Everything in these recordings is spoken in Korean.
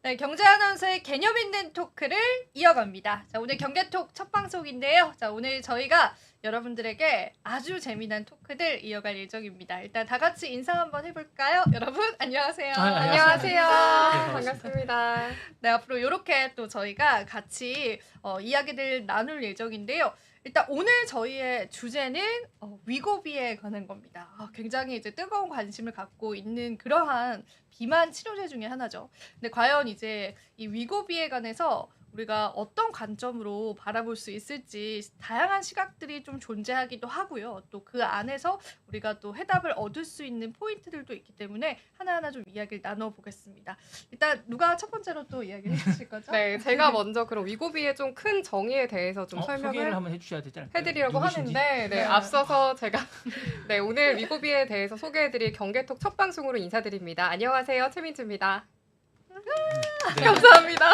네, 경제 아나운서의 개념 있는 토크를 이어갑니다. 자, 오늘 경제톡 첫 방송인데요. 자, 오늘 저희가 여러분들에게 아주 재미난 토크들 이어갈 예정입니다. 일단 다 같이 인사 한번 해볼까요? 여러분, 안녕하세요. 안녕하세요. 네, 반갑습니다. 네, 앞으로 이렇게 또 저희가 같이 이야기들 나눌 예정인데요. 일단 오늘 저희의 주제는 위고비에 관한 겁니다. 굉장히 이제 뜨거운 관심을 갖고 있는 그러한 비만 치료제 중에 하나죠. 근데 과연 이제 이 위고비에 관해서 우리가 어떤 관점으로 바라볼 수 있을지 다양한 시각들이 좀 존재하기도 하고요. 또 그 안에서 우리가 또 해답을 얻을 수 있는 포인트들도 있기 때문에 하나하나 좀 이야기를 나눠보겠습니다. 일단 누가 첫 번째로 또 이야기를 해주실 거죠? 네, 제가 먼저 그럼 위고비의 좀 큰 정의에 대해서 좀 소개를 설명을 한번 해주셔야 되지 않을까요? 해드리려고 누구신지? 하는데 네. 앞서서 제가 네, 오늘 위고비에 대해서 소개해드릴 경제톡 첫 방송으로 인사드립니다. 안녕하세요, 최민주입니다. 네. 감사합니다.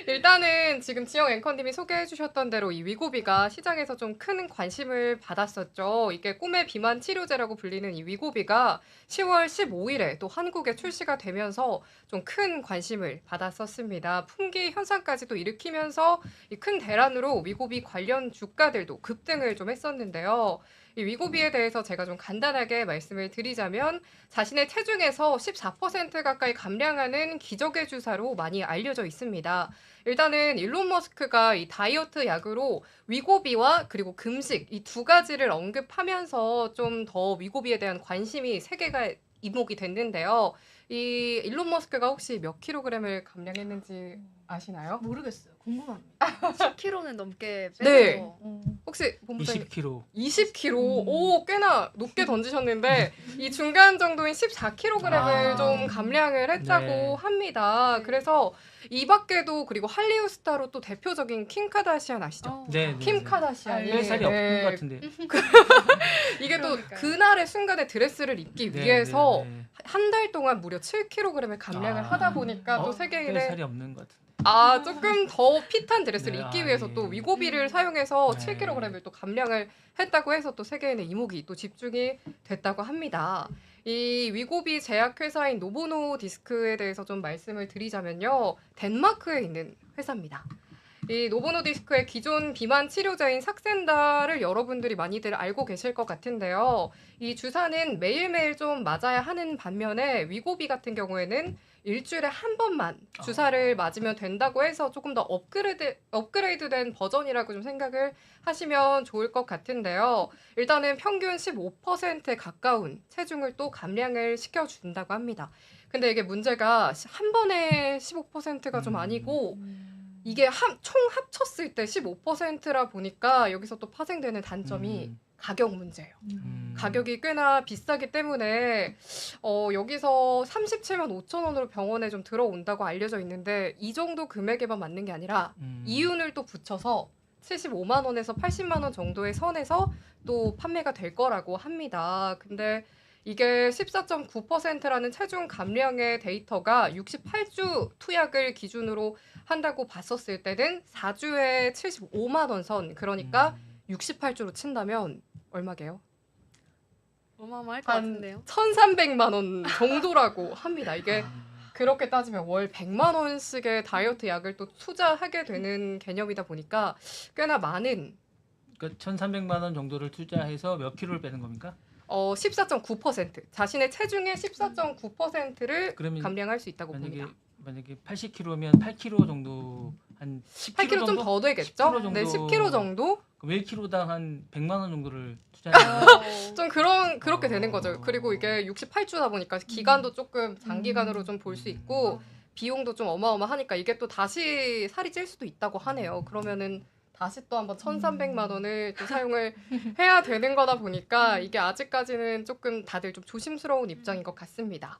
일단은 지금 지영 앵커님이 소개해 주셨던 대로 이 위고비가 시장에서 좀 큰 관심을 받았었죠. 이게 꿈의 비만 치료제라고 불리는 이 위고비가 10월 15일에 또 한국에 출시가 되면서 좀 큰 관심을 받았었습니다. 품귀 현상까지도 일으키면서 이 큰 대란으로 위고비 관련 주가들도 급등을 좀 했었는데요. 이 위고비에 대해서 제가 좀 간단하게 말씀을 드리자면 자신의 체중에서 14% 가까이 감량하는 기적의 주사로 많이 알려져 있습니다. 일단은 일론 머스크가 이 다이어트 약으로 위고비와 그리고 금식 이 두 가지를 언급하면서 좀 더 위고비에 대한 관심이 세계가 이목이 됐는데요. 이 일론 머스크가 혹시 몇 킬로그램을 감량했는지 아시나요? 모르겠어요. 궁금합니다. 10kg는 넘게 네. 빼서 혹시 본부장님 20kg. 20kg. 오, 꽤나 높게 던지셨는데 이 중간 정도인 14kg을 좀 감량을 했다고 네. 합니다. 그래서 이 밖에도 그리고 할리우드 스타로 또 대표적인 킴 카다시안 아시죠? 네. 킴 카다시안이 뺄 살이 없는 것 같은데. 이게 또 그러니까요. 그날의 순간에 드레스를 입기 네, 위해서 네, 네. 한 달 동안 무려 7kg의 감량을 하다 보니까 또 뺄 세계인의 살이 없는 것 같은데. 조금 더 핏한 드레스를 네, 입기 위해서 예. 또 위고비를 사용해서 네. 7kg을 또 감량을 했다고 해서 또 세계인의 이목이 또 집중이 됐다고 합니다. 이 위고비 제약회사인 노보노디스크에 대해서 좀 말씀을 드리자면요. 덴마크에 있는 회사입니다. 이 노보노디스크의 기존 비만 치료제인 삭센다를 여러분들이 많이들 알고 계실 것 같은데요. 이 주사는 매일매일 좀 맞아야 하는 반면에 위고비 같은 경우에는 일주일에 한 번만 주사를 맞으면 된다고 해서 조금 더 업그레이드된 버전이라고 좀 생각을 하시면 좋을 것 같은데요. 일단은 평균 15%에 가까운 체중을 또 감량을 시켜준다고 합니다. 근데 이게 문제가 한 번에 15%가 좀 아니고 이게 총 합쳤을 때 15%라 보니까 여기서 또 파생되는 단점이 가격 문제예요. 가격이 꽤나 비싸기 때문에 여기서 37만 5천 원으로 병원에 좀 들어온다고 알려져 있는데 이 정도 금액에만 맞는 게 아니라 이윤을 또 붙여서 75만 원에서 80만 원 정도의 선에서 또 판매가 될 거라고 합니다. 근데 이게 14.9%라는 체중 감량의 데이터가 68주 투약을 기준으로 한다고 봤었을 때는 4주에 75만 원 선, 그러니까 68주로 친다면 얼마게요? 어마어마할 것 한 같은데요. 1,300만 원 정도라고 합니다. 이게 그렇게 따지면 월 100만 원씩의 다이어트 약을 또 투자하게 되는 개념이다 보니까 꽤나 많은 그러니까 1,300만 원 정도를 투자해서 몇 킬로를 빼는 겁니까? 14.9% 자신의 체중의 14.9%를 그러면 감량할 수 있다고 봅니다. 만약에 80kg면 8kg 정도 한 10kg 8kg 좀 정도? 더 되겠죠? 10kg 정도? 네, 10kg 정도? 그럼 1kg당 한 100만 원 정도를 투자하면 좀 그렇게 되는 거죠. 그리고 이게 68주다 보니까 기간도 조금 장기간으로 좀 볼 수 있고 비용도 좀 어마어마하니까 이게 또 다시 살이 찔 수도 있다고 하네요. 그러면은 다시 또 한번 1,300만 원을 또 사용을 해야 되는 거다 보니까 이게 아직까지는 조금 다들 좀 조심스러운 입장인 것 같습니다.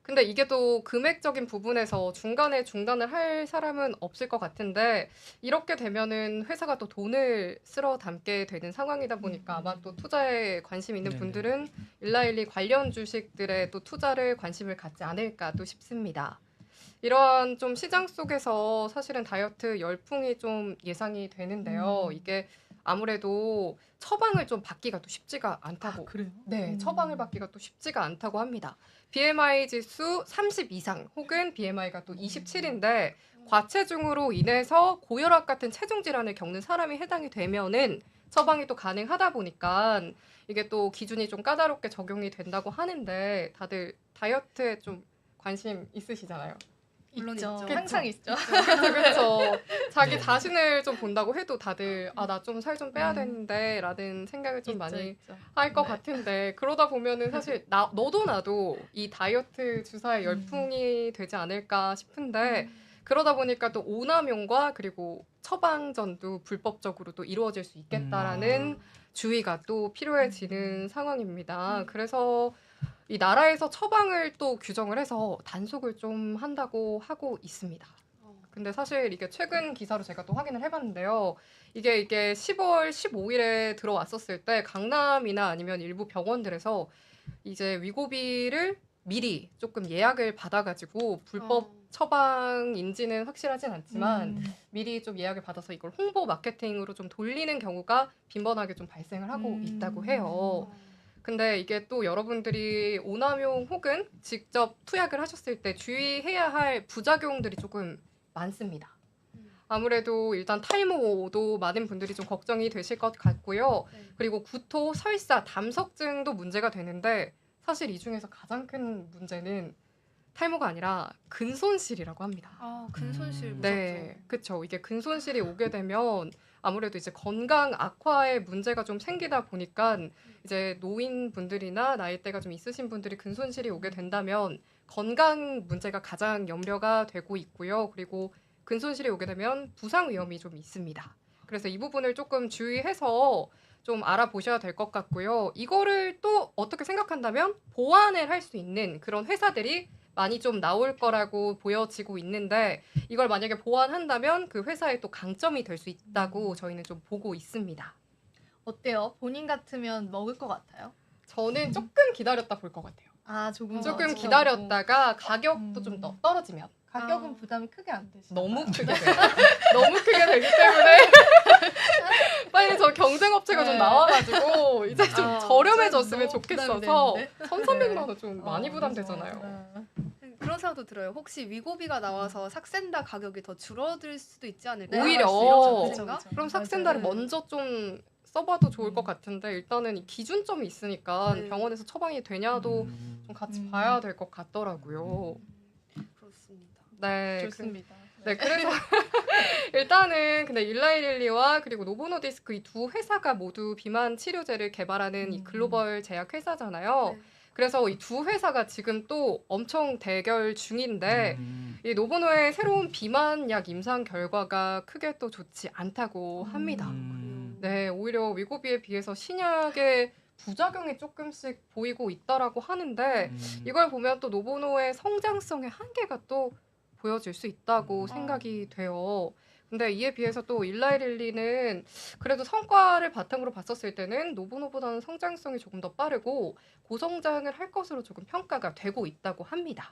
근데 이게 또 금액적인 부분에서 중간에 중단을 할 사람은 없을 것 같은데 이렇게 되면은 회사가 또 돈을 쓸어 담게 되는 상황이다 보니까 아마 또 투자에 관심 있는 네네. 분들은 일라일리 관련 주식들에 또 투자를 관심을 갖지 않을까 또 싶습니다. 이러한 좀 시장 속에서 사실은 다이어트 열풍이 좀 예상이 되는데요. 이게 아무래도 처방을 좀 받기가 또 쉽지가 않다고. 그래요? 네, 처방을 받기가 또 쉽지가 않다고 합니다. BMI 지수 30 이상 혹은 BMI가 또 27인데 과체중으로 인해서 고혈압 같은 체중 질환을 겪는 사람이 해당이 되면은 처방이 또 가능하다 보니까 이게 또 기준이 좀 까다롭게 적용이 된다고 하는데 다들 다이어트에 좀 관심 있으시잖아요. 물론 있죠. 있죠. 항상 있죠. 그렇죠. 자기 네. 자신을 좀 본다고 해도 다들 아, 나 좀 살 좀 빼야 음. 되는데 라는 생각을 좀 많이 있죠. 할 것 네. 같은데 그러다 보면은 사실 너도 나도 이 다이어트 주사에 열풍이 되지 않을까 싶은데 그러다 보니까 또 오남용과 그리고 처방전도 불법적으로 또 이루어질 수 있겠다라는 주의가 또 필요해지는 상황입니다. 그래서 이 나라에서 처방을 또 규정을 해서 단속을 좀 한다고 하고 있습니다. 근데 사실 이게 최근 기사로 제가 또 확인을 해봤는데요. 이게 10월 15일에 들어왔었을 때 강남이나 아니면 일부 병원들에서 이제 위고비를 미리 조금 예약을 받아가지고 불법 처방인지는 확실하진 않지만 미리 좀 예약을 받아서 이걸 홍보 마케팅으로 좀 돌리는 경우가 빈번하게 좀 발생을 하고 있다고 해요. 근데 이게 또 여러분들이 오남용 혹은 직접 투약을 하셨을 때 주의해야 할 부작용들이 조금 많습니다. 아무래도 일단 탈모도 많은 분들이 좀 걱정이 되실 것 같고요. 네. 그리고 구토, 설사, 담석증도 문제가 되는데 사실 이 중에서 가장 큰 문제는 탈모가 아니라 근손실이라고 합니다. 근손실 무섭죠. 네, 그렇죠. 이게 근손실이 오게 되면 아무래도 이제 건강 악화에 문제가 좀 생기다 보니까 이제 노인분들이나 나이대가 좀 있으신 분들이 근손실이 오게 된다면 건강 문제가 가장 염려가 되고 있고요. 그리고 근손실이 오게 되면 부상 위험이 좀 있습니다. 그래서 이 부분을 조금 주의해서 좀 알아보셔야 될 것 같고요. 이거를 또 어떻게 생각한다면 보완을 할 수 있는 그런 회사들이 많이 좀 나올 거라고 보여지고 있는데 이걸 만약에 보완한다면 그 회사의 또 강점이 될 수 있다고 저희는 좀 보고 있습니다. 어때요? 본인 같으면 먹을 것 같아요? 저는 조금 기다렸다 볼 것 같아요. 아, 조금 조금 더 기다렸다가 가격도 좀 더 떨어지면 가격은 부담이 크게 안 되시나요? 너무 크게 돼요. 너무 크게 되기 때문에 빨리 저 경쟁업체가 좀 네. 나와가지고 이제 좀 저렴해졌으면 너무 좋겠어서 부담이 1,300만 원 좀 많이 그래서, 부담되잖아요. 그런 생각도 들어요. 혹시 위고비가 나와서 삭센다 가격이 더 줄어들 수도 있지 않을까? 오히려. 그쵸, 그쵸. 그럼 삭센다를 맞아요. 먼저 좀 써봐도 좋을 것 같은데 일단은 이 기준점이 있으니까 네. 병원에서 처방이 되냐도 좀 같이 봐야 될 것 같더라고요. 그렇습니다. 네, 좋습니다. 네, 그래서 일단은 근데 일라이릴리와 그리고 노보노디스크 이 두 회사가 모두 비만 치료제를 개발하는 이 글로벌 제약 회사잖아요. 네. 그래서 이 두 회사가 지금 또 엄청 대결 중인데 이 노보노의 새로운 비만약 임상 결과가 크게 또 좋지 않다고 합니다. 네, 오히려 위고비에 비해서 신약의 부작용이 조금씩 보이고 있다라고 하는데 이걸 보면 또 노보노의 성장성의 한계가 또 보여질 수 있다고 생각이 돼요. 근데 이에 비해서 또 일라이릴리는 그래도 성과를 바탕으로 봤었을 때는 노보노보다는 성장성이 조금 더 빠르고 고성장을 할 것으로 조금 평가가 되고 있다고 합니다.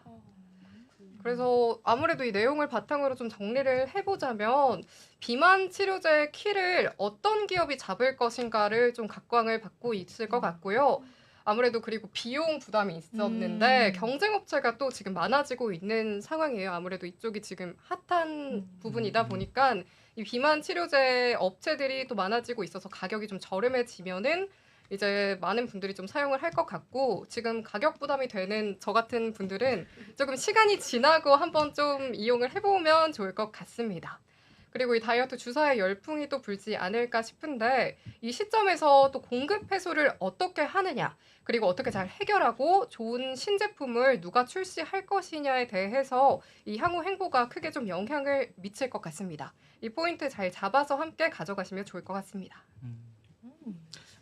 그래서 아무래도 이 내용을 바탕으로 좀 정리를 해보자면 비만 치료제 키를 어떤 기업이 잡을 것인가를 좀 각광을 받고 있을 것 같고요. 아무래도 그리고 비용 부담이 있었는데 경쟁업체가 또 지금 많아지고 있는 상황이에요. 아무래도 이쪽이 지금 핫한 부분이다 보니까 이 비만 치료제 업체들이 또 많아지고 있어서 가격이 좀 저렴해지면은 이제 많은 분들이 좀 사용을 할 것 같고 지금 가격 부담이 되는 저 같은 분들은 조금 시간이 지나고 한번 좀 이용을 해보면 좋을 것 같습니다. 그리고 이 다이어트 주사에 열풍이 또 불지 않을까 싶은데 이 시점에서 또 공급 해소를 어떻게 하느냐 그리고 어떻게 잘 해결하고 좋은 신제품을 누가 출시할 것이냐에 대해서 이 향후 행보가 크게 좀 영향을 미칠 것 같습니다. 이 포인트 잘 잡아서 함께 가져가시면 좋을 것 같습니다.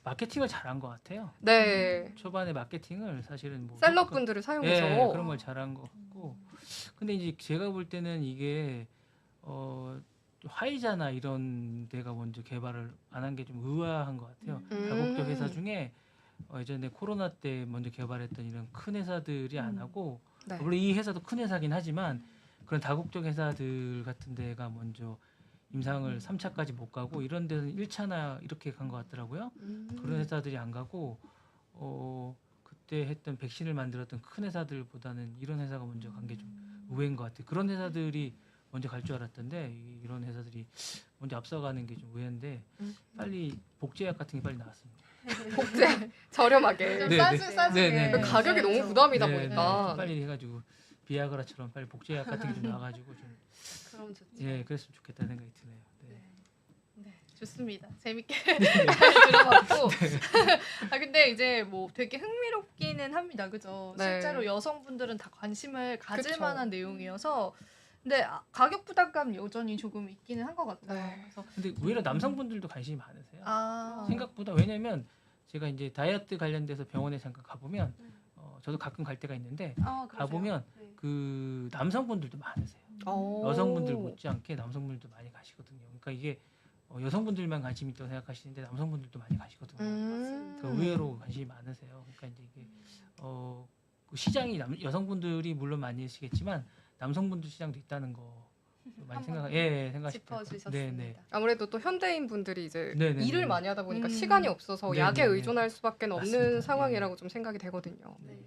마케팅을 잘한 것 같아요. 네. 초반에 마케팅을 사실은 뭐 셀럽분들을 사용해서 그런 걸 잘한 것 같고 근데 이제 제가 볼 때는 이게 화이자나 이런 데가 먼저 개발을 안 한 게 좀 의아한 것 같아요. 다국적 회사 중에 예전에 코로나 때 먼저 개발했던 이런 큰 회사들이 안 하고 네. 물론 이 회사도 큰 회사긴 하지만 그런 다국적 회사들 같은 데가 먼저 임상을 3차까지 못 가고 이런 데는 1차나 이렇게 간 것 같더라고요. 그런 회사들이 안 가고 그때 했던 백신을 만들었던 큰 회사들보다는 이런 회사가 먼저 간 게 좀 의외인 것 같아요. 그런 회사들이 먼저 갈 줄 알았던데 이런 회사들이 먼저 앞서가는 게 좀 의외인데 빨리 복제약 같은 게 빨리 나왔습니다. 복제 저렴하게. 좀 네, 싸주게. 네, 네. 가격이 너무 그렇죠. 부담이다 네, 보니까. 좀 빨리 해가지고 비아그라처럼 빨리 복제약 같은 게 좀 나와가지고 좀 그럼 좋죠. 예, 그랬으면 좋겠다는 생각이 드네요. 네. 네, 좋습니다. 재밌게 잘 들어봤고. 아 근데 이제 뭐 되게 흥미롭기는 합니다. 그죠? 네. 실제로 여성분들은 다 관심을 가질 그쵸. 만한 내용이어서 근데 가격 부담감 여전히 조금 있기는 한 것 같아요. 네. 그래서 근데 오히려 남성분들도 관심이 많으세요. 생각보다 왜냐면 제가 이제 다이어트 관련돼서 병원에 잠깐 가보면 저도 가끔 갈 때가 있는데 그러세요? 가보면 네. 그 남성분들도 많으세요. 오. 여성분들 못지않게 남성분들도 많이 가시거든요. 그러니까 이게 여성분들만 관심 있다고 생각하시는데 남성분들도 많이 가시거든요. 그러니까 의외로 관심이 많으세요. 그러니까 이제 이게 그 시장이 여성분들이 물론 많이 계시겠지만 남성분들 시장도 있다는 거 많이 생각하실 거예요. 짚어주셨습니다. 네. 아무래도 또 현대인 분들이 이제 네네네. 일을 많이 하다 보니까 음. 시간이 없어서 네네네. 약에 의존할 수밖에 없는 맞습니다. 상황이라고 좀 생각이 되거든요. 네.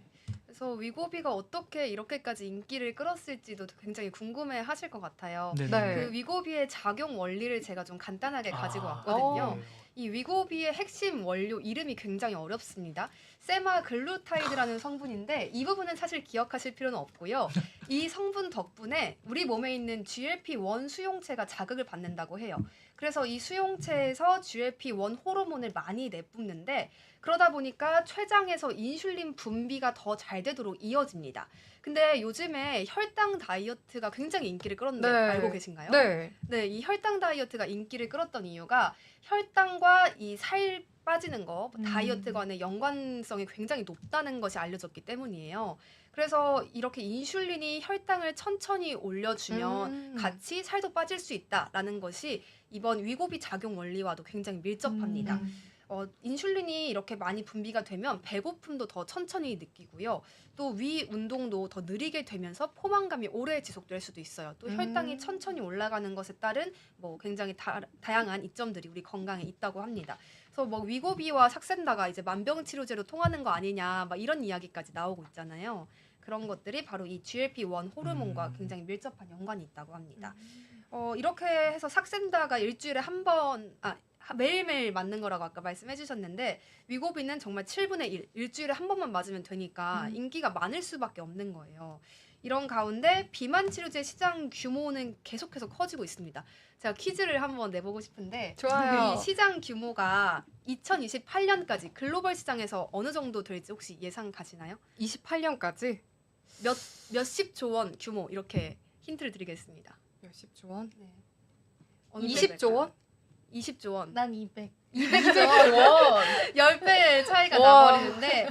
그래서 위고비가 어떻게 이렇게까지 인기를 끌었을지도 굉장히 궁금해 하실 것 같아요. 네. 네. 그 위고비의 작용 원리를 제가 좀 간단하게 가지고 아, 왔거든요. 네. 이 위고비의 핵심 원료 이름이 굉장히 어렵습니다. 세마글루타이드라는 성분인데 이 부분은 사실 기억하실 필요는 없고요. 이 성분 덕분에 우리 몸에 있는 GLP-1 수용체가 자극을 받는다고 해요. 그래서 이 수용체에서 GLP-1 호르몬을 많이 내뿜는데 그러다 보니까 췌장에서 인슐린 분비가 더 잘 되도록 이어집니다. 근데 요즘에 혈당 다이어트가 굉장히 인기를 끌었는데 네. 알고 계신가요? 네. 네, 이 혈당 다이어트가 인기를 끌었던 이유가 혈당과 이 살 빠지는 거, 다이어트 간의 연관성이 굉장히 높다는 것이 알려졌기 때문이에요. 그래서 이렇게 인슐린이 혈당을 천천히 올려주면 같이 살도 빠질 수 있다라는 것이 이번 위고비 작용 원리와도 굉장히 밀접합니다. 인슐린이 이렇게 많이 분비가 되면 배고픔도 더 천천히 느끼고요. 또 위 운동도 더 느리게 되면서 포만감이 오래 지속될 수도 있어요. 또 혈당이 천천히 올라가는 것에 따른 뭐 굉장히 다양한 이점들이 우리 건강에 있다고 합니다. 그래서 뭐 위고비와 삭센다가 이제 만병치료제로 통하는 거 아니냐 막 이런 이야기까지 나오고 있잖아요. 그런 것들이 바로 이 GLP-1 호르몬과 굉장히 밀접한 연관이 있다고 합니다. 이렇게 해서 삭센다가 일주일에 한 번, 매일매일 맞는 거라고 아까 말씀해 주셨는데 위고비는 정말 7분의 1, 일주일에 한 번만 맞으면 되니까 인기가 많을 수밖에 없는 거예요. 이런 가운데 비만 치료제 시장 규모는 계속해서 커지고 있습니다. 제가 퀴즈를 한번 내보고 싶은데 좋아요. 이 시장 규모가 2028년까지 글로벌 시장에서 어느 정도 될지 혹시 예상 가시나요? 28년까지 몇십조 원 규모 이렇게 힌트를 드리겠습니다. 몇십조 원? 네. 20조 원? 20조 원. 난 200. 200조 원. 10배 차이가 와. 나버리는데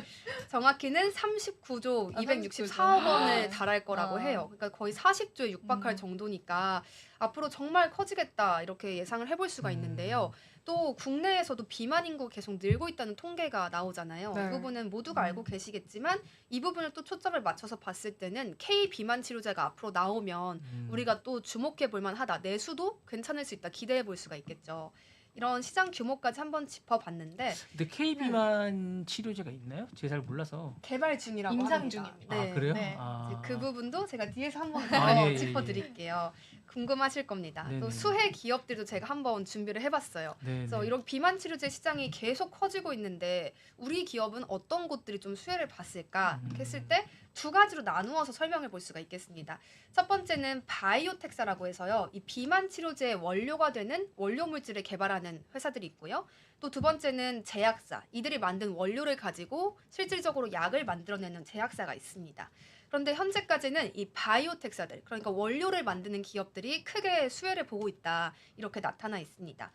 정확히는 39조 264억 원을 달할 거라고 해요. 그러니까 거의 40조에 육박할 정도니까 앞으로 정말 커지겠다 이렇게 예상을 해볼 수가 있는데요. 또 국내에서도 비만 인구 계속 늘고 있다는 통계가 나오잖아요. 네. 이 부분은 모두가 알고 계시겠지만 이 부분을 또 초점을 맞춰서 봤을 때는 K 비만 치료제가 앞으로 나오면 우리가 또 주목해 볼 만하다. 내수도 괜찮을 수 있다. 기대해 볼 수가 있겠죠. 이런 시장 규모까지 한번 짚어봤는데 근데 K 비만 치료제가 있나요? 제가 잘 몰라서. 개발 중이라고 임상 합니다. 중입니다. 네. 아 그래요? 네. 아. 이제 그 부분도 제가 뒤에서 한번 아, 예, 예, 짚어드릴게요. 궁금하실 겁니다. 네네. 또 수혜 기업들도 제가 한번 준비를 해봤어요. 네. 그래서 이런 비만 치료제 시장이 계속 커지고 있는데 우리 기업은 어떤 곳들이 좀 수혜를 봤을까 이렇게 했을 때 두 가지로 나누어서 설명해 볼 수가 있겠습니다. 첫 번째는 바이오텍사라고 해서요. 이 비만 치료제의 원료가 되는 원료 물질을 개발하는 회사들이 있고요. 또 두 번째는 제약사, 이들이 만든 원료를 가지고 실질적으로 약을 만들어내는 제약사가 있습니다. 그런데 현재까지는 이 바이오텍사들, 그러니까 원료를 만드는 기업들이 크게 수혜를 보고 있다. 이렇게 나타나 있습니다.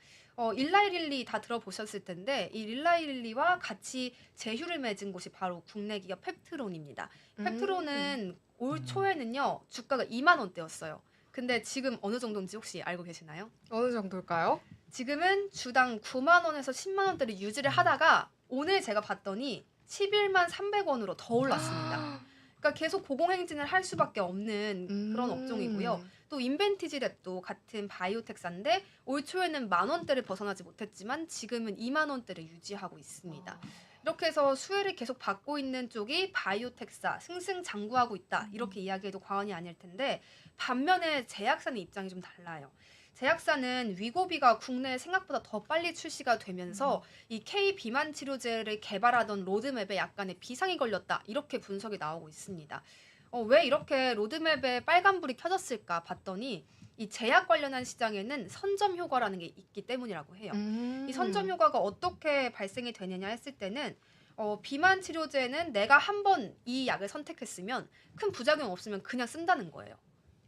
일라이릴리 다 들어보셨을 텐데 이 일라이릴리와 같이 제휴를 맺은 곳이 바로 국내 기업 펩트론입니다. 펩트론은 올 초에는요. 주가가 2만 원대였어요. 근데 지금 어느 정도인지 혹시 알고 계시나요? 어느 정도일까요? 지금은 주당 9만 원에서 10만 원대를 유지를 하다가 오늘 제가 봤더니 11만 300원으로 더 올랐습니다. 그러니까 계속 고공행진을 할 수밖에 없는 그런 업종이고요. 또 인벤티지 랩도 같은 바이오텍사인데 올 초에는 10,000원대를 벗어나지 못했지만 지금은 20,000원대를 유지하고 있습니다. 이렇게 해서 수혜를 계속 받고 있는 쪽이 바이오텍사 승승장구하고 있다 이렇게 이야기해도 과언이 아닐 텐데 반면에 제약사는 입장이 좀 달라요. 제약사는 위고비가 국내에 생각보다 더 빨리 출시가 되면서 이 K 비만 치료제를 개발하던 로드맵에 약간의 비상이 걸렸다 이렇게 분석이 나오고 있습니다. 왜 이렇게 로드맵에 빨간불이 켜졌을까 봤더니 이 제약 관련한 시장에는 선점 효과라는 게 있기 때문이라고 해요. 이 선점 효과가 어떻게 발생이 되느냐 했을 때는 비만 치료제는 내가 한 번 이 약을 선택했으면 큰 부작용 없으면 그냥 쓴다는 거예요.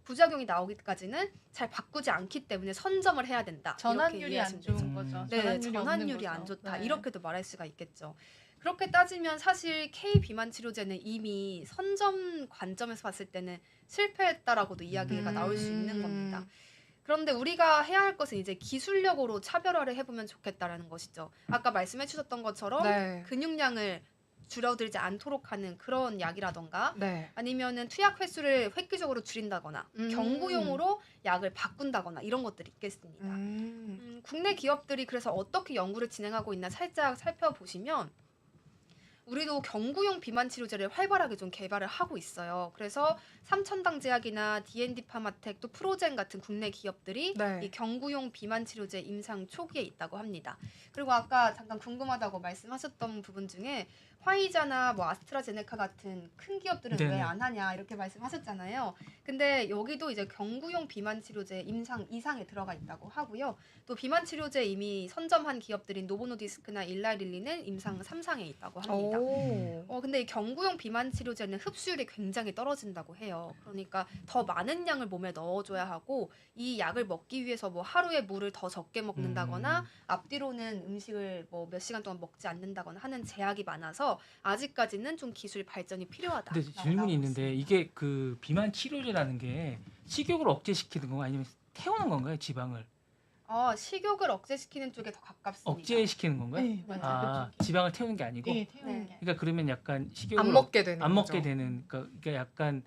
부작용이 나오기까지는 잘 바꾸지 않기 때문에 선점을 해야 된다. 이렇게 전환율이 이해하시면 안 좋은 되죠. 거죠. 네, 전환율이 안 좋다. 이렇게도 말할 수가 있겠죠. 그렇게 따지면 사실 K 비만 치료제는 이미 선점 관점에서 봤을 때는 실패했다라고도 이야기가 나올 수 있는 겁니다. 그런데 우리가 해야 할 것은 이제 기술력으로 차별화를 해보면 좋겠다라는 것이죠. 아까 말씀해 주셨던 것처럼 네. 근육량을 줄어들지 않도록 하는 그런 약이라던가 네. 아니면은 투약 횟수를 획기적으로 줄인다거나 경구용으로 약을 바꾼다거나 이런 것들이 있겠습니다. 국내 기업들이 그래서 어떻게 연구를 진행하고 있나 살짝 살펴보시면 우리도 경구용 비만 치료제를 활발하게 좀 개발을 하고 있어요. 그래서 삼천당 제약이나 D&D 파마텍 또 프로젠 같은 국내 기업들이 네. 이 경구용 비만 치료제 임상 초기에 있다고 합니다. 그리고 아까 잠깐 궁금하다고 말씀하셨던 부분 중에 화이자나 뭐 아스트라제네카 같은 큰 기업들은 네네. 왜 안 하냐 이렇게 말씀하셨잖아요. 근데 여기도 이제 경구용 비만 치료제 임상 2상에 들어가 있다고 하고요. 또 비만 치료제 이미 선점한 기업들인 노보노디스크나 일라릴리는 임상 3상에 있다고 합니다. 근데 이 경구용 비만 치료제는 흡수율이 굉장히 떨어진다고 해요. 그러니까 더 많은 양을 몸에 넣어줘야 하고 이 약을 먹기 위해서 뭐 하루에 물을 더 적게 먹는다거나 앞뒤로는 음식을 뭐 몇 시간 동안 먹지 않는다거나 하는 제약이 많아서 아직까지는 좀 기술 발전이 필요하다. 근데 질문이 있는데 이게 그 비만 치료제라는 게 식욕을 억제시키는 건가 아니면 태우는 건가요? 지방을 식욕을 억제시키는 쪽에 더 가깝습니다. 억제시키는 건가요? 네, 맞아요. 아, 그쪽이. 지방을 태우는 게 아니고. 네, 태우는 네. 게. 그러니까 그러면 약간 식욕을 안 먹게 되는 안 먹게 거죠. 되는 그러니까 약간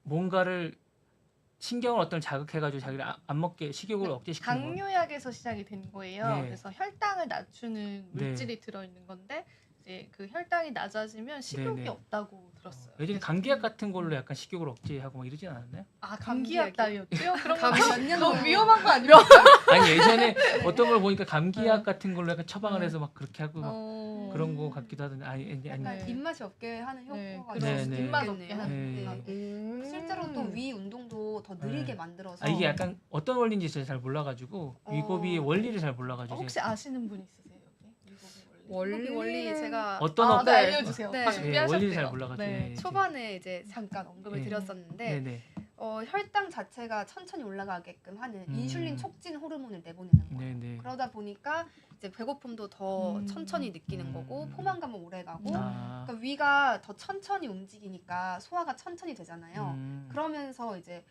뭔가를 신경을 어떤 자극해가지고 자기를 안 먹게 식욕을 네, 억제시키는 거. 당뇨약에서 시작이 된 거예요. 네. 그래서 혈당을 낮추는 네. 물질이 들어있는 건데 이제 그 혈당이 낮아지면 식욕이 네네. 없다고 들었어요. 예전에 감기약 같은 걸로 약간 식욕을 억제하고 막 이러진 않았나요? 아 감기약 감기약이요? 따위였죠? 그런 거 몇년 너무 전에. 위험한 거 아니에요? 아니 예전에 어떤 걸 보니까 감기약 같은 걸로 약간 처방을 네. 해서 막 그렇게 하고 막 그런 거 같기도 하던데 아니 약간 네. 입맛이 없게 하는 네, 효과가 그런 네, 네. 입맛 없게 있겠네요. 하는. 네. 실제로 또 위 운동도 더 느리게 네. 만들어서 이게 약간 어떤 원리인지 제가 잘 몰라가지고 위고비의 원리를 잘 몰라가지고 혹시 아시는 분 있으세요 여기? 원리 제가 어떤 네, 네. 알려주세요. 네. 다 네, 준비하셨대요. 원리를 잘 몰라가지고 네. 네. 초반에 이제 잠깐 언급을 네. 드렸었는데 네네 혈당 자체가 천천히 올라가게끔 하는 인슐린 촉진 호르몬을 내보내는 거예요. 네네 그러다 보니까 이제 배고픔도 더 천천히 느끼는 거고 포만감은 오래 가고 아 그러니까 위가 더 천천히 움직이니까 소화가 천천히 되잖아요. 음. 그러면서 이제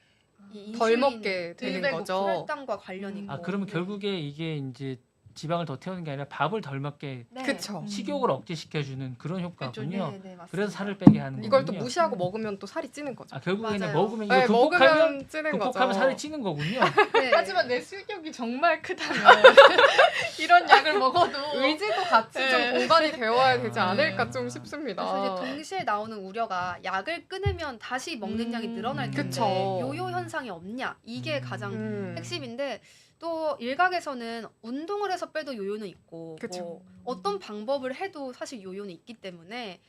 이 덜 인슐린 먹게 되는 덜 거죠. 혈당과 관련이 있고 아 그러면 결국에 이게 이제 지방을 더 태우는 게 아니라 밥을 덜 먹게 네. 그쵸. 식욕을 억제시켜주는 그런 효과군요. 네, 네, 맞습니다. 그래서 살을 빼게 하는 거군요. 이걸 또 무시하고 먹으면 또 살이 찌는 거죠. 아 결국에 그냥 맞아요. 먹으면 이거 네, 극복하면 먹으면 찌는 극복하면 거죠. 살이 찌는 거군요. 네. 하지만 내 수격이 정말 크다면 이런 약을 먹어도 의지도 같이 네. 좀 공간이 되어야 되지 아. 않을까 좀 싶습니다. 그래서 이제 동시에 나오는 우려가 약을 끊으면 다시 먹는 양이 늘어날 텐데 그쵸. 요요 현상이 없냐 이게 가장 음. 핵심인데 또 일각에서는 운동을 해서 빼도 요요는 있고 그쵸. 뭐 어떤 방법을 해도 사실 요요는 있기 때문에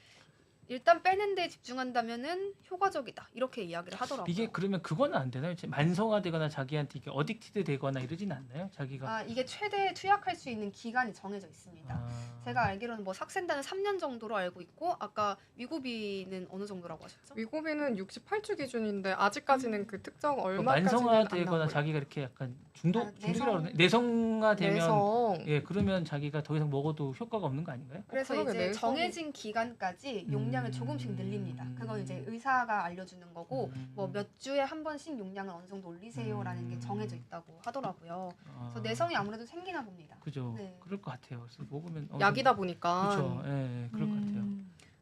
일단 빼는 데 집중한다면은 효과적이다 이렇게 이야기를 하더라고요. 이게 그러면 그거는 안 되나요? 만성화되거나 자기한테 이게 어딕티드 되거나 이러진 않나요? 자기가 이게 최대 투약할 수 있는 기간이 정해져 있습니다. 제가 알기로는 뭐 삭센다는 3년 정도로 알고 있고 아까 위고비는 어느 정도라고 하셨죠? 위고비는 68주 기준인데 아직까지는 그 특정 그 얼마까지는 만성화되거나 안 자기가 이렇게 약간 중독이라고 그러네. 나와요. 내성화되면 내성. 예 그러면 자기가 더 이상 먹어도 효과가 없는 거 아닌가요? 그래서 그러게, 이제 내성이- 정해진 기간까지 용량을 조금씩 늘립니다. 그건 이제 의사가 알려주는 거고 뭐 몇 주에 한 번씩 용량을 어느 정도 올리세요라는 게 정해져 있다고 하더라고요. 그래서 내성이 아무래도 생기나 봅니다. 그죠. 네. 그럴 것 같아요. 그래서 먹으면 약이다 보니까. 그렇죠. 예, 그럴 것 같아요.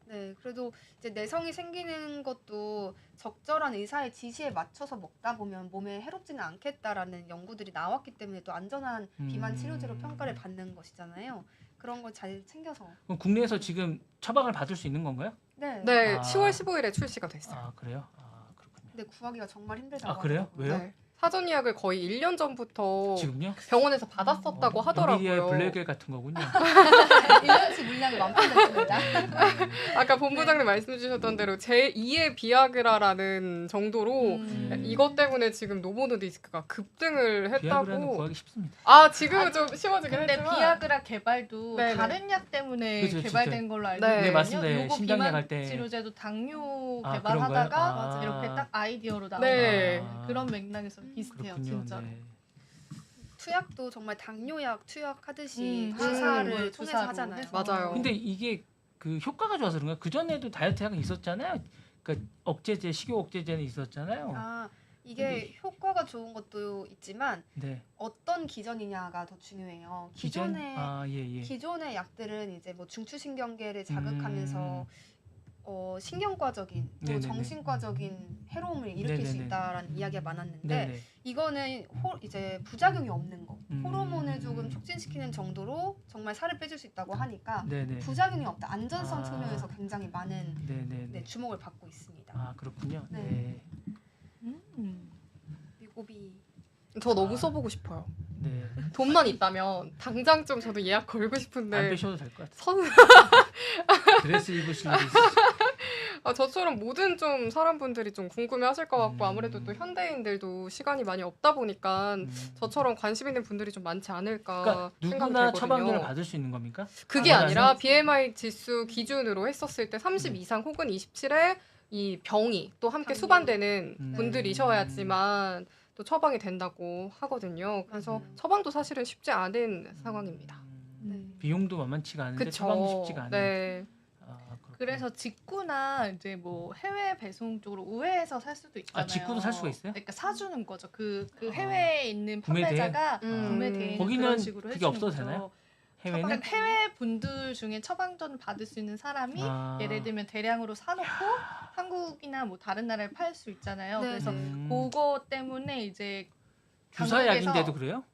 네, 네, 그래도 이제 내성이 생기는 것도 적절한 의사의 지시에 맞춰서 먹다 보면 몸에 해롭지는 않겠다라는 연구들이 나왔기 때문에 또 안전한 비만 치료제로 평가를 받는 것이잖아요. 그런 걸 잘 챙겨서. 그럼 국내에서 지금 처방을 받을 수 있는 건가요? 네. 네, 아. 10월 15일에 출시가 됐어요. 아 그래요? 아 그렇군요. 근데 구하기가 정말 힘들다고 아 그래요? 하더라고요. 왜요? 네. 사전 예약을 거의 1년 전부터 지금요? 병원에서 받았었다고 하더라고요. 연비리의 블랙길 같은 거군요. 1년치 물량이 완판됐습니다. 아까 본부장님 말씀 주셨던 대로 제2의 비아그라라는 정도로 이것 때문에 지금 노보노디스크가 급등을 비아그라는 했다고. 구하기 쉽습니다. 아 지금은 좀 쉬워지긴 근데 했지만 비아그라 개발도 네네. 다른 약 때문에 그죠, 개발된 걸로 알고 네. 있거든요. 네, 맞습니다. 요거 심장약 비만 할 때. 치료제도 당뇨 아, 개발하다가 그런가요? 아. 이렇게 딱 아이디어로 나온 네. 거예요. 그런 맥락에서 비슷해요, 그렇군요. 진짜로. 네. 투약도 정말 당뇨약 투약하듯이 주사를 주사를 통해서 주사로 하잖아요. 해서. 맞아요. 근데 이게 그 효과가 좋아서 그런가? 그 전에도 다이어트 약은 있었잖아요. 그러니까 억제제, 식욕 억제제는 있었잖아요. 아, 이게 효과가 좋은 것도 있지만 네. 어떤 기전이냐가 더 중요해요. 기존? 기존의 아 예. 기존의 약들은 이제 뭐 중추신경계를 자극하면서 신경과적인 또 네네네. 정신과적인 해로움을 일으킬 수 네네네. 있다라는 이야기가 많았는데 네네. 이거는 이제 부작용이 없는 거 음. 호르몬을 조금 촉진시키는 정도로 정말 살을 빼줄 수 있다고 하니까 네네. 부작용이 없다 안전성 아. 측면에서 굉장히 많은 네네. 네, 주목을 받고 있습니다. 아 그렇군요. 네. 네. 위고비 저 너무 써보고 싶어요. 네. 돈만 있다면 당장 좀 저도 예약 걸고 안 싶은데 빼셔도 될 것 같아요. 선 드레스 입으실 일이 있으시죠? 저처럼 모든 좀 사람분들이 좀 궁금해하실 것 같고 아무래도 또 현대인들도 시간이 많이 없다 보니까 저처럼 관심 있는 분들이 좀 많지 않을까 그러니까 생각이 누구나 들거든요. 처방전을 받을 수 있는 겁니까? 그게 아, 아니라 BMI 지수 기준으로 했었을 때 30 이상 혹은 27에 이 병이 또 함께 당뇨. 수반되는 음. 분들이셔야지만 또 처방이 된다고 하거든요. 그래서 맞아요. 처방도 사실은 쉽지 않은 상황입니다. 비용도 만만치가 않은데 그쵸. 처방도 쉽지가 않은. 네. 아, 그렇군요. 그래서 직구나 이제 뭐 해외 배송 쪽으로 우회해서 살 수도 있잖아요. 아, 직구도 살 수가 있어요? 그러니까 사주는 거죠. 그 아. 해외에 있는 구매대행? 판매자가 음. 구매대행 거기는 그런 식으로 그게 해주는 없어도 거죠. 되나요? 해외는? 그러니까 해외 분들 중에 처방전을 받을 수 있는 사람이 아. 예를 들면 대량으로 사놓고 한국이나 뭐 다른 나라에 팔 수 있잖아요. 네, 그래서 네. 그거 때문에 이제 주사약인데도 그래요?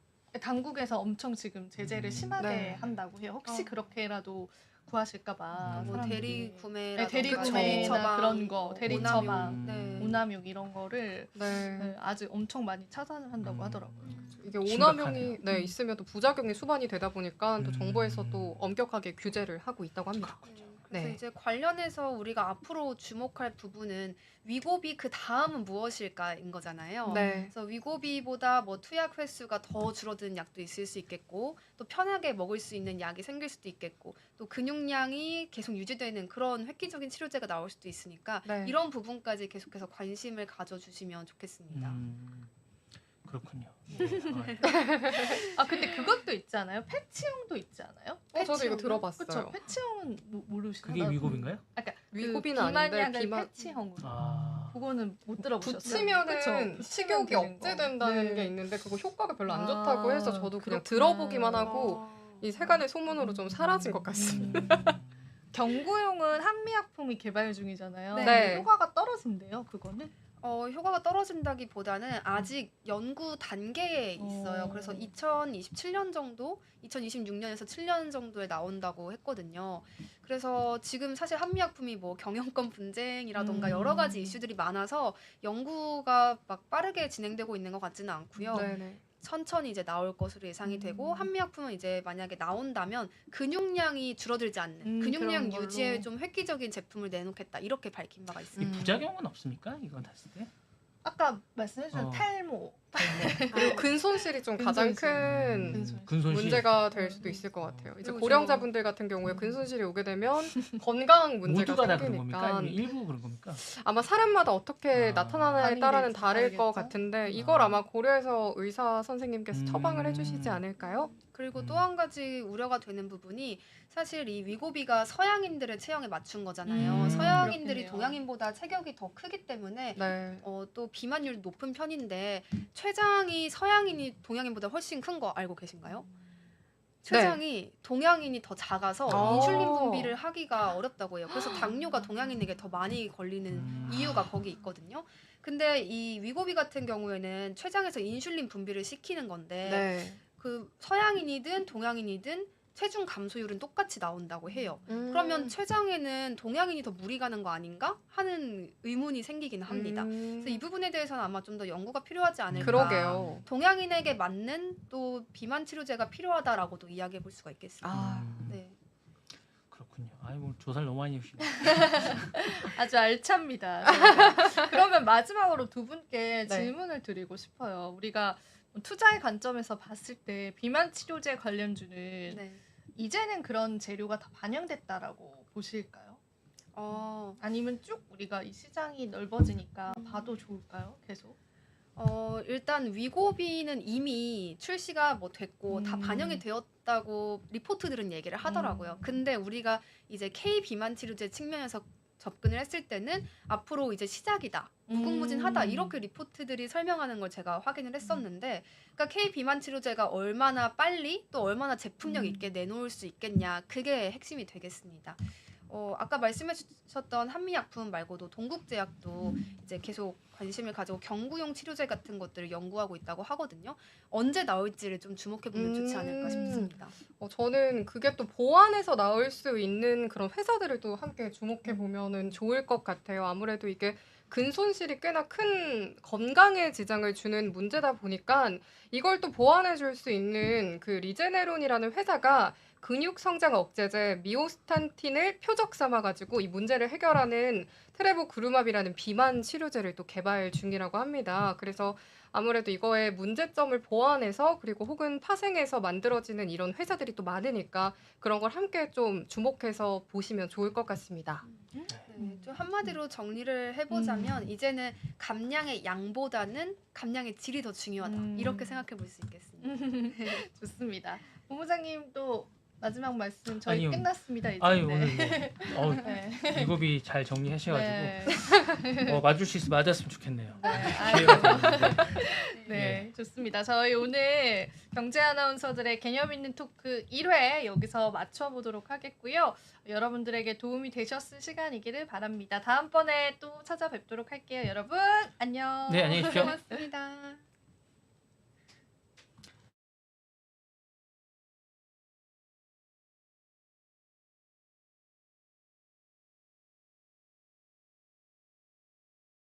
당국에서 엄청 지금 제재를 심하게 네. 한다고 해요. 혹시 어. 그렇게라도 구하실까봐 뭐 사람들이. 대리 구매라든가 네, 대리 그쵸. 구매나 그런 거, 대리 오남용. 처방, 네. 오남용 이런 거를 네. 아직 엄청 많이 차단을 한다고 하더라고요. 이게 심각하네요. 오남용이 네, 있으면 또 부작용이 수반이 되다 보니까 또 정부에서 음. 또 엄격하게 규제를 하고 있다고 합니다. 그래서 네. 이제 관련해서 우리가 앞으로 주목할 부분은 위고비 그 다음은 무엇일까인 거잖아요. 네. 그래서 위고비보다 뭐 투약 횟수가 더 줄어든 약도 있을 수 있겠고 또 편하게 먹을 수 있는 약이 생길 수도 있겠고 또 근육량이 계속 유지되는 그런 획기적인 치료제가 나올 수도 있으니까 네. 이런 부분까지 계속해서 관심을 가져주시면 좋겠습니다. 그렇군요. 근데 그것도 있지 않아요? 패치형도 있지 않아요? 저도 이거 들어봤어요. 그렇죠. 패치형은 모르시나요? 그게 위고비인가요? 위고비는 비만 아닌데 약을 비만 패치형으로. 아. 그거는 못 들어보셨어요? 붙이면은 그쵸? 식욕이 되는 거. 억제된다는 네. 게 있는데 그거 효과가 별로 안 아, 좋다고 해서 저도 그냥 그렇구나. 들어보기만 하고 아. 이 세간의 소문으로 좀 사라진 것 같습니다. 경구용은 한미약품이 개발 중이잖아요. 네. 근데 효과가 떨어진대요. 그거는. 효과가 떨어진다기보다는 아직 연구 단계에 있어요. 그래서 2027년 정도, 2026년에서 7년 정도에 나온다고 했거든요. 그래서 지금 사실 한미약품이 뭐 경영권 분쟁이라던가 여러 가지 이슈들이 많아서 연구가 막 빠르게 진행되고 있는 것 같지는 않고요. 네네. 천천히 이제 나올 것으로 예상이 되고 한미약품은 이제 만약에 나온다면 근육량이 줄어들지 않는 근육량 그런 걸로. 유지에 좀 획기적인 제품을 내놓겠다 이렇게 밝힌 바가 있습니다. 음. 부작용은 없습니까? 이건 했을 때? 아까 말씀해주신 어. 탈모. 그리고 근손실이 좀 가장 근손실. 큰 근손실. 근손실. 문제가 될 수도 있을 것 같아요. 이제 그리고 고령자분들 같은 경우에 근손실이 오게 되면 건강 문제가 모두가 다 그런 겁니까? 생기니까 아니면 일부 그런 겁니까? 아마 사람마다 어떻게 아. 나타나냐에 반응이 따라는 될지 다를 것 다르겠죠? 같은데 이걸 아. 아마 고려해서 의사 선생님께서 처방을 해주시지 않을까요? 그리고 또 한 가지 우려가 되는 부분이 사실 이 위고비가 서양인들의 체형에 맞춘 거잖아요. 서양인들이 그렇겠네요. 동양인보다 체격이 더 크기 때문에 네. 또 비만율 높은 편인데 췌장이 서양인이 동양인보다 훨씬 큰 거 알고 계신가요? 췌장이 동양인이 더 작아서 아. 인슐린 분비를 하기가 어렵다고 해요. 그래서 당뇨가 동양인에게 더 많이 걸리는 이유가 거기 있거든요. 근데 이 위고비 같은 경우에는 췌장에서 인슐린 분비를 시키는 건데 네. 그 서양인이든 동양인이든 체중 감소율은 똑같이 나온다고 해요. 음. 그러면 췌장에는 동양인이 더 무리 가는 거 아닌가 하는 의문이 생기긴 합니다. 그래서 이 부분에 대해서는 아마 좀 더 연구가 필요하지 않을까. 그러게요. 동양인에게 맞는 또 비만 치료제가 필요하다라고도 이야기해 볼 수가 있겠습니다. 아, 네. 그렇군요. 아이 뭐 조사를 너무 많이 해주시네. 아주 알찹니다. 저희가. 그러면 마지막으로 두 분께 네. 질문을 드리고 싶어요. 우리가 투자의 관점에서 봤을 때 비만 치료제 관련주는 네. 이제는 그런 재료가 다 반영됐다라고 보실까요? 아니면 쭉 우리가 이 시장이 넓어지니까 봐도 좋을까요? 계속? 일단 위고비는 이미 출시가 뭐 됐고 다 반영이 되었다고 리포트들은 얘기를 하더라고요. 근데 우리가 이제 K 비만 치료제 측면에서 접근을 했을 때는 앞으로 이제 시작이다, 무궁무진하다 이렇게 리포트들이 설명하는 걸 제가 확인을 했었는데, 그러니까 K 비만 치료제가 얼마나 빨리 또 얼마나 제품력 있게 내놓을 수 있겠냐, 그게 핵심이 되겠습니다. 아까 말씀해 주셨던 한미약품 말고도 동국제약도 이제 계속 관심을 가지고 경구용 치료제 같은 것들을 연구하고 있다고 하거든요. 언제 나올지를 좀 주목해 보면 좋지 않을까 싶습니다. 저는 그게 또 보완해서 나올 수 있는 그런 회사들을 또 함께 주목해 보면은 좋을 것 같아요. 아무래도 이게 근손실이 꽤나 큰 건강에 지장을 주는 문제다 보니까 이걸 또 보완해 줄 수 있는 그 리제네론이라는 회사가 근육 성장 억제제 미오스탄틴을 표적 삼아가지고 이 문제를 해결하는 트레보그루맙이라는 비만 치료제를 또 개발 중이라고 합니다. 그래서 아무래도 이거의 문제점을 보완해서 그리고 혹은 파생해서 만들어지는 이런 회사들이 또 많으니까 그런 걸 함께 좀 주목해서 보시면 좋을 것 같습니다. 네, 좀 한마디로 정리를 해보자면 이제는 감량의 양보다는 감량의 질이 더 중요하다, 이렇게 생각해 볼 수 있겠습니다. 좋습니다. 본부장님 또 마지막 말씀 저희 아니요. 끝났습니다. 이제. 아니 네. 오늘 뭐 네. 위고비 잘 정리하셔가지고 네. 맞을 수 있으면 맞았으면 좋겠네요. 네. 기회가 되는데. 네, 좋습니다. 저희 오늘 경제 아나운서들의 개념 있는 토크 1회 여기서 맞춰보도록 하겠고요. 여러분들에게 도움이 되셨을 시간이기를 바랍니다. 다음번에 또 찾아뵙도록 할게요. 여러분 안녕. 네, 안녕히 계십시오. 고맙습니다.